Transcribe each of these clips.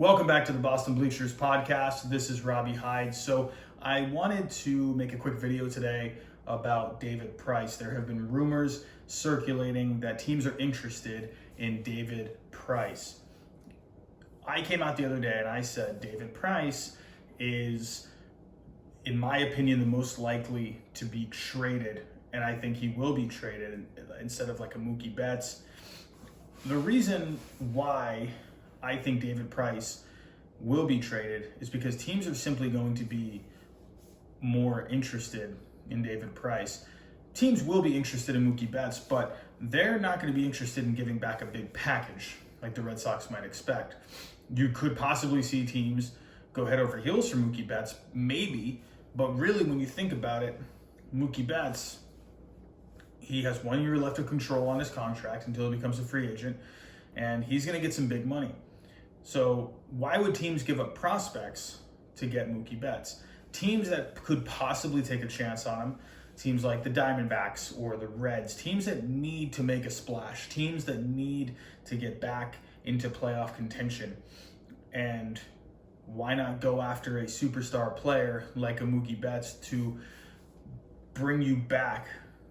Welcome back to the Boston Bleachers podcast. This is Robbie Hyde. So I wanted to make a quick video today about David Price. There have been rumors circulating that teams are interested in David Price. I came out the other day and I said David Price is, in my opinion, the most likely to be traded, and I think he will be traded instead of like a Mookie Betts. The reason why I think David Price will be traded is because teams are simply going to be more interested in David Price. Teams will be interested in Mookie Betts, but they're not going to be interested in giving back a big package like the Red Sox might expect. You could possibly see teams go head over heels for Mookie Betts, maybe, but really when you think about it, Mookie Betts, he has 1 year left of control on his contract until he becomes a free agent, and he's going to get some big money. So why would teams give up prospects to get Mookie Betts? Teams that could possibly take a chance on him, teams like the Diamondbacks or the Reds, teams that need to make a splash, teams that need to get back into playoff contention. And why not go after a superstar player like a Mookie Betts to bring you back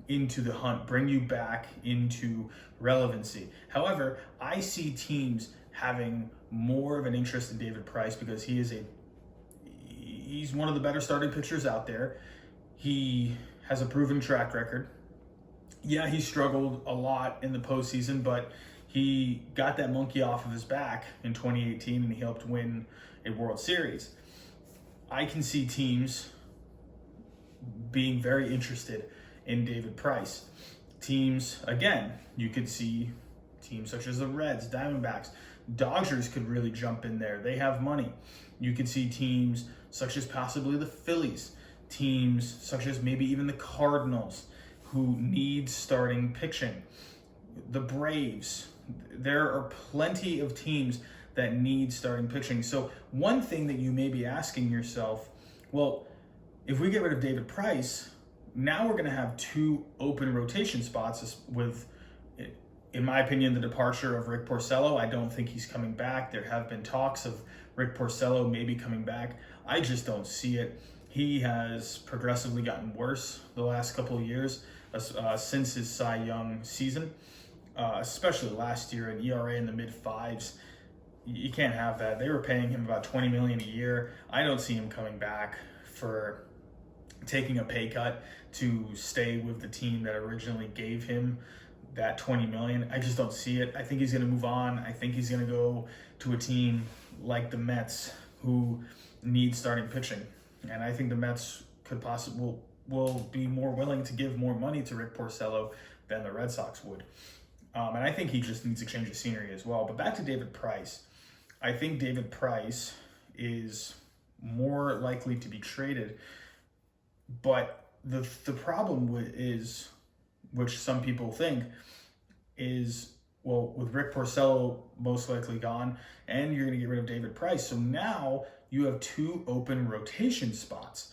into the hunt, bring you back into relevancy? However, I see teams having more of an interest in David Price because he's one of the better starting pitchers out there. He has a proven track record. Yeah, he struggled a lot in the postseason, but he got that monkey off of his back in 2018 and he helped win a World Series. I can see teams being very interested in David Price. Teams, again, you could see teams such as the Reds, Diamondbacks, Dodgers could really jump in there. They have money. You could see teams such as possibly the Phillies, teams such as maybe even the Cardinals who need starting pitching. The Braves. There are plenty of teams that need starting pitching. So one thing that you may be asking yourself, well, if we get rid of David Price, now we're going to have two open rotation spots with, in my opinion, the departure of Rick Porcello. I don't think he's coming back. There have been talks of Rick Porcello maybe coming back. I just don't see it. He has progressively gotten worse the last couple of years since his Cy Young season, especially last year, an ERA in the mid-5s. You can't have that. They were paying him about $20 million a year. I don't see him coming back for taking a pay cut to stay with the team that originally gave him that $20 million. I just don't see it. I think he's going to move on. I think he's going to go to a team like the Mets who need starting pitching. And I think the Mets could possibly will be more willing to give more money to Rick Porcello than the Red Sox would. And I think he just needs to change the scenery as well. But back to David Price. I think David Price is more likely to be traded. But the problem is, which some people think, is, well, with Rick Porcello most likely gone, and you're going to get rid of David Price. So now you have two open rotation spots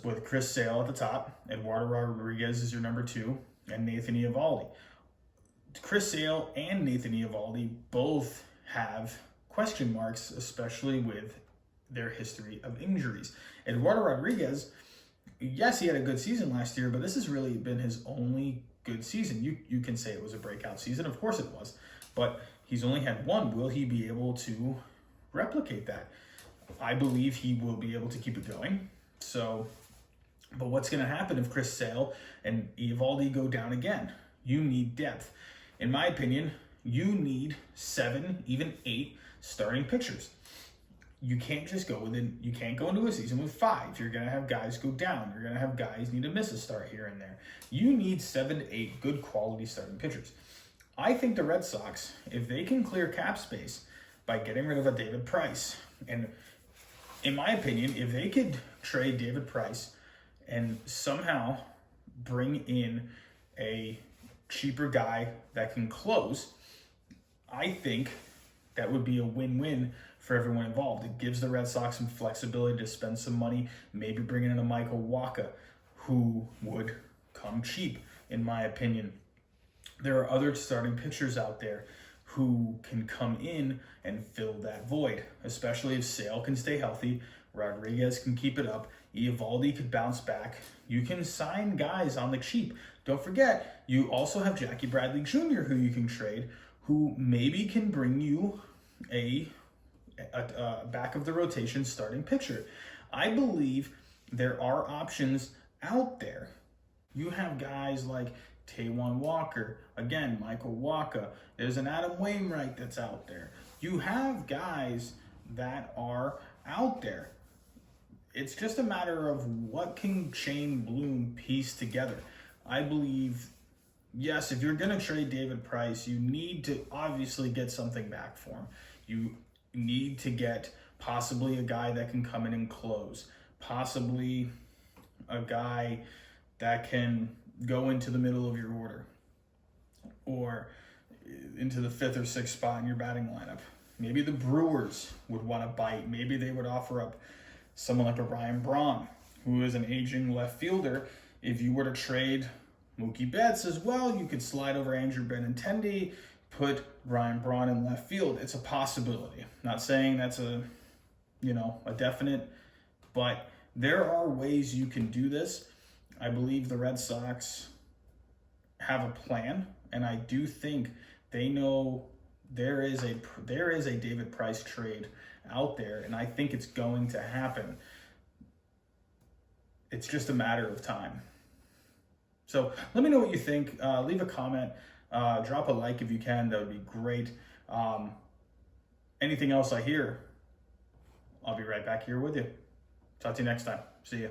with Chris Sale at the top, Eduardo Rodriguez is your number 2, and Nathan Eovaldi. Chris Sale and Nathan Eovaldi both have question marks, especially with their history of injuries. Eduardo Rodriguez, yes, he had a good season last year, but this has really been his only good season. You can say it was a breakout season. Of course it was. But he's only had one. Will he be able to replicate that? I believe he will be able to keep it going. So, but what's going to happen if Chris Sale and Eovaldi go down again? You need depth. In my opinion, you need 7, even 8 starting pitchers. You can't just go you can't go into a season with 5. You're going to have guys go down. You're going to have guys need to miss a start here and there. You need 7 to 8 good quality starting pitchers. I think the Red Sox, if they can clear cap space by getting rid of a David Price, and in my opinion, if they could trade David Price and somehow bring in a cheaper guy that can close, I think that would be a win-win for everyone involved. It gives the Red Sox some flexibility to spend some money, maybe bringing in a Michael Wacha, who would come cheap, in my opinion. There are other starting pitchers out there who can come in and fill that void, especially if Sale can stay healthy, Rodriguez can keep it up, Eovaldi could bounce back. You can sign guys on the cheap. Don't forget, you also have Jackie Bradley Jr., who you can trade, who maybe can bring you a back of the rotation starting pitcher. I believe there are options out there. You have guys like Taijuan Walker, again, Michael Wacha. There's an Adam Wainwright that's out there. You have guys that are out there. It's just a matter of what can Shane Bloom piece together. I believe, yes, if you're going to trade David Price, you need to obviously get something back for him. You need to get possibly a guy that can come in and close, possibly a guy that can go into the middle of your order or into the 5th or 6th spot in your batting lineup. Maybe the Brewers would want to bite. Maybe they would offer up someone like a Ryan Braun, who is an aging left fielder. If you were to trade Mookie Betts as well, you could slide over Andrew Benintendi, put Ryan Braun in left field. It's a possibility. Not saying that's a definite, but there are ways you can do this. I believe the Red Sox have a plan, and I do think they know there is a David Price trade out there, and I think it's going to happen. It's just a matter of time. So let me know what you think. Leave a comment. Drop a like if you can. That would be great. Anything else I hear, I'll be right back here with you. Talk to you next time. See ya.